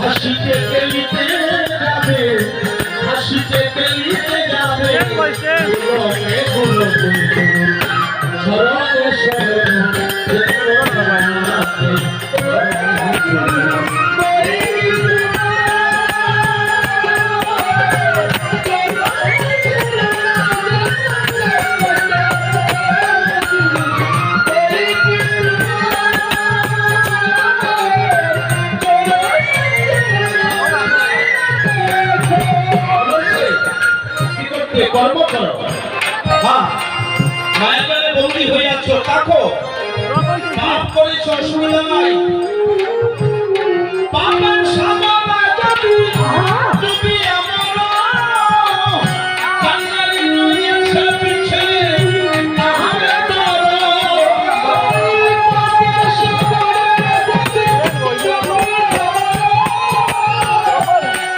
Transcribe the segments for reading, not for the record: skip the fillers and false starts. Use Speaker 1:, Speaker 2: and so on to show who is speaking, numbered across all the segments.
Speaker 1: হাসিতে খেলিতে যাবে, হাসিতে খেলিতে যাবে, লোকে গুলো শরণে কর্ম করো। হ্যাঁ, মায়াজালে বন্দী হয়ে আছো, থাকো। পাপ করেছ, অসুবিধা নাই। পাপের সাগরে যদি ডুবি আমরা, কান্নারি নইছে পিছে তাহারে ধরো। পাপের সাগরে যদি ডুবি আমরা,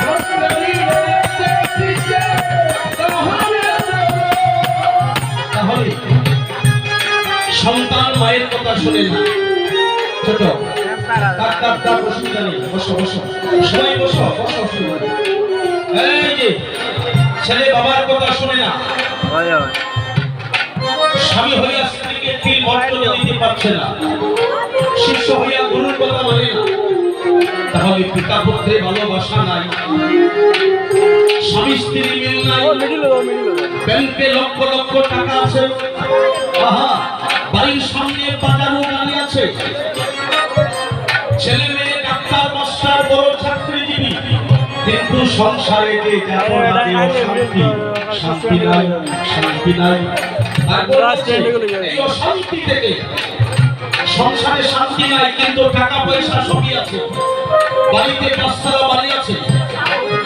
Speaker 1: কান্নারি নইছে পিছে তাহারে ধরো। তাহলে সন্তান মায়ের কথা শুনে না। ছোট অসুবিধা নেই, বসো বসো, সবাই বসো বসো, অসুবিধা নেই। এই যে ছেলে বাবার কথা শুনে না, স্বামী হইয়া স্ত্রীকে তিল মর্যাদা দিতে পারছে না, শিষ্য হইয়া গুরুর কথা মানে না, তাহলে পিতা পুত্রে ভালোবাসা নাই, স্বামী স্ত্রী মিল নাই, ব্যাংকে লক্ষ লক্ষ টাকা আছে, আহা বাড়ির সামনে বাজারও গাড়ি আছে, ছেলে মেয়ে ডাক্তার মাস্টার বড় চাকরিজীবী, কিন্তু সংসারে যে শান্তি, শান্তি নাই, শান্তি নাই। এই অশান্তি থেকে সংসারে শান্তি নাই, কিন্তু টাকা পয়সা সবই আছে, বাড়িতে পাঁচতলা বাড়ি আছে,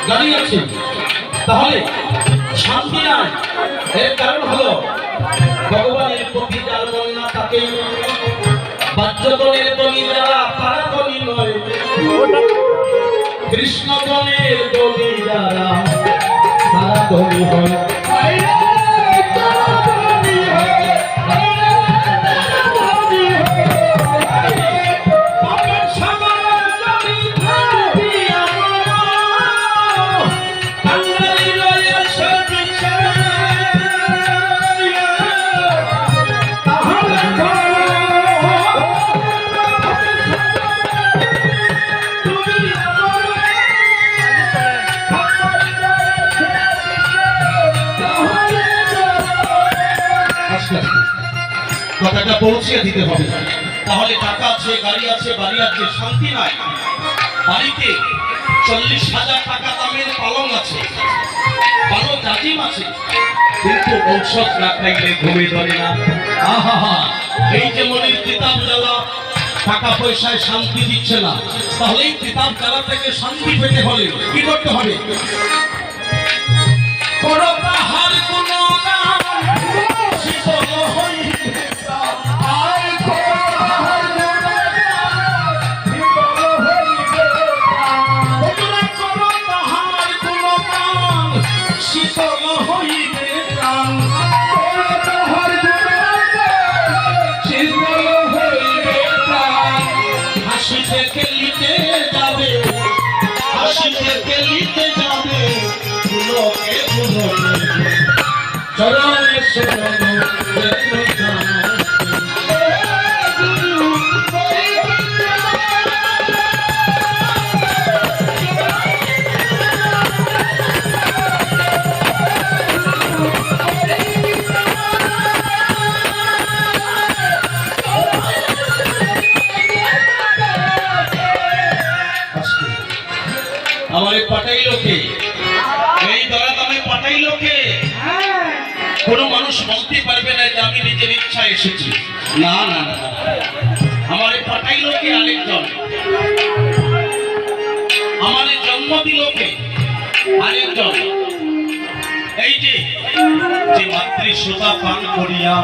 Speaker 1: গাড়ি আছে, তাহলে শান্তি নাই। এর কারণ হলো ভগবানের প্রতি যার মন না থাকে, বাহ্যগণের বলি যারা তারা বলি নয়, কৃষ্ণগণের বলি যারা তারা বলি হয়। কথাটা পৌঁছে দিতে হবে, তাহলে টাকা আছে, গাড়ি আছে, বাড়ি আছে, শান্তি নাই। বাড়িতে 40,000 টাকা দামের পালং আছে, ভালো জাজিম আছে, কিন্তু ঔষধ না খাইলে ঘুমে ধরে না। আহা, এই যে মনের কিতাব জ্বালা টাকা পয়সায় শান্তি দিচ্ছে না, তাহলে এই কিতাব জ্বালা থেকে শান্তি পেতে হলে কি করতে হবে? হাসিতে খেলিতে যাবে, হাসিতে খেলিতে যাবে, লোকে চরণে শরণ আমারে পাঠাইলো কে? এই দরাদ আমি পাঠাইলো কে? কোন মানুষ বলতে পারবে না যে আমি নিজের ইচ্ছা এসেছি। না না না, আমারে পাঠাইলো কে? আরেকজন। আমারে জন্ম দিল কে? আরেকজন। এই যে মাতৃ সুতা পান করিয়া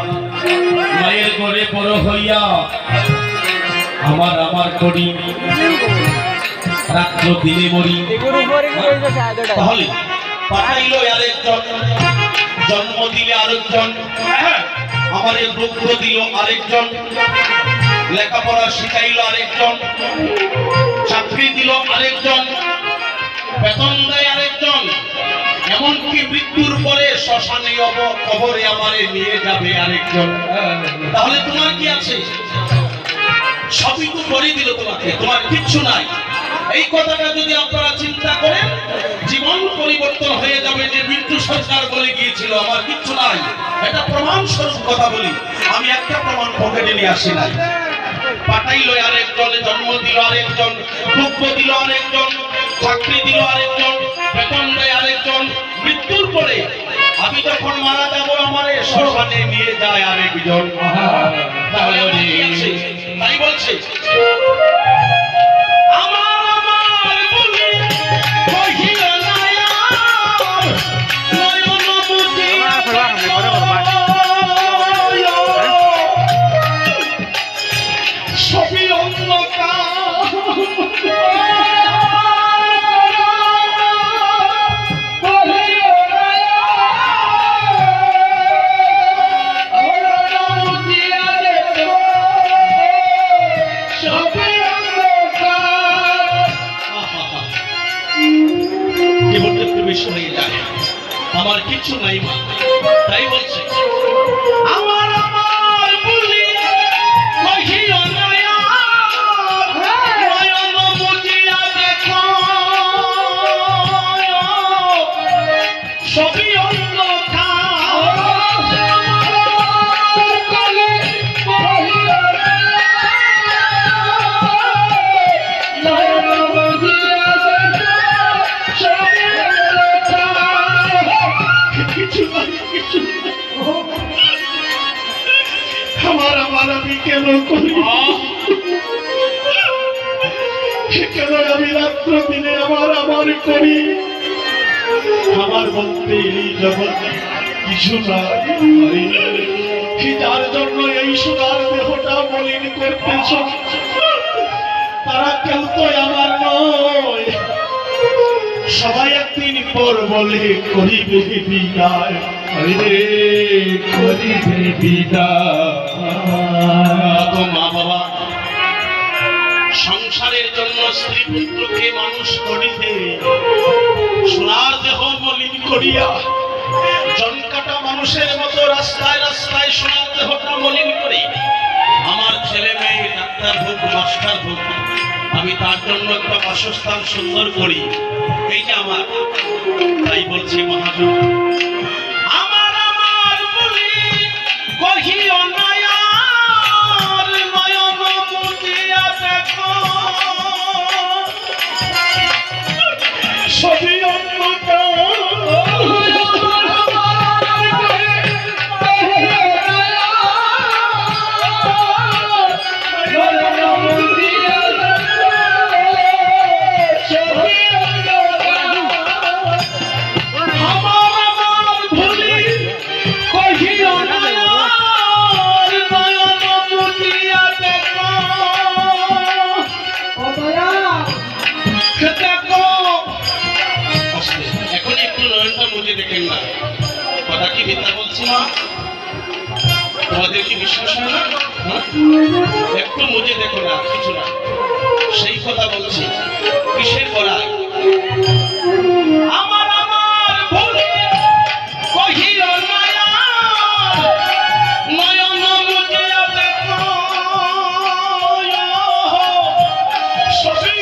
Speaker 1: মায়ের ঘরে বড় হইয়া আমার আমার করি রাত্র দিনে মরি, তাহলে পাঠাইলো আরেকজন, জন্ম দিলে আরেকজন, আমারে দুঃখ দিল আরেকজন, লেখাপড়া শিখাইলো আরেকজন, চাকরি দিল আরেকজন, বেতন দেয় আরেকজন, এমনকি মৃত্যুর পরে শ্মশানে কবরে আমারে নিয়ে যাবে আরেকজন। তাহলে তোমার কি আছে? সবই তো করে দিল তোমাকে, তোমার কিচ্ছু নাই। এই কথাটা যদি আপনারা চিন্তা করেন, জীবন পরিবর্তন হয়ে যাবে। যে বিট্টু সরকার বলে গিয়েছিল আমার কিচ্ছু নাই, এটা প্রমাণ স্বরূপ কথা বলি। আমি একটা প্রমাণ পকেটে নিয়ে আসি নাই। পাঠাইলো আরেকজন, জন্ম দিল আরেকজন, দুঃখ দিল আরেকজন, চাকরি দিল আরেকজন, বেতন দেয় আরেকজন। মৃত্যুর পরে আমি যখন মারা যাবো আমারে শ্মশানে নিয়ে যায় আরেকজন। তাহলে তাই বলছে আমার কিছু নাই মা। তাই বলছে আমার আমার বলি কহিও নয়া নয়ন মুজিয়া দেখো সবই আমি কেন করি, কেন আমি রাত্র দিনে আমার করি। আমার বলতে এই জগৎ কিছু নাই, যার জন্য এই সোনার দেহটা মলিন করতেছ তারা কেউ তো আমার নয়। সবাই একদিন পর বলে করিবে বিদায়, করিবে বিদায়। মা বাবা সংসারের জন্য স্ত্রী পুত্রকে মানুষ করিতে সোনার দেহ মলিন করিয়া জনকাটা মানুষের মতো রাস্তায় রাস্তায় সোনার দেহটা মলিন করি। আমার ছেলে মেয়ে ডাক্তার হোক মাস্টার হোক, আমি তার জন্য একটা বাসস্থান সুন্দর করি, এই যে আমার। তাই বলছি মহাজন আমার আমার বলি কহিও নয়া নয়ন মুজিয়া দেখো সবই কথা কি মিথ্যা বলছি না? তোমাদের কি বিশ্বাস হয় না? একটু মুজে দেখো না, কিছু না, সেই কথা বলছি। কিসের করায় আমার আমার বলি কহিও নয়া নয়ন মুজিয়া দেখো সবই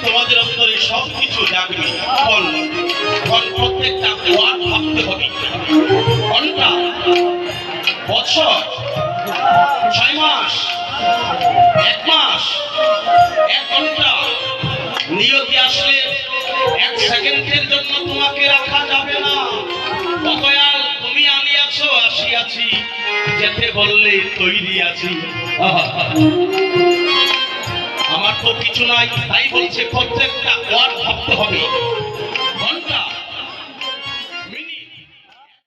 Speaker 1: তোমাদের অন্তরে সবকিছু জাগবে। প্রত্যেকটা ওয়ার্ড ভাবতে হবে। ঘন্টা, বছর, 6 মাস, 1 মাস, 1 ঘন্টা নিয়তি আসলে 1 সেকেন্ডের জন্য তোমাকে রাখা যাবে না। দয়াল তুমি আনিয়াছ, আসিয়াছি, যেতে বললে তৈরি আছি। আমার তো কিছু নাই, তাই বলছে প্রত্যেকটা ওয়ার্ড ভাবতে হবে। ঘন্টা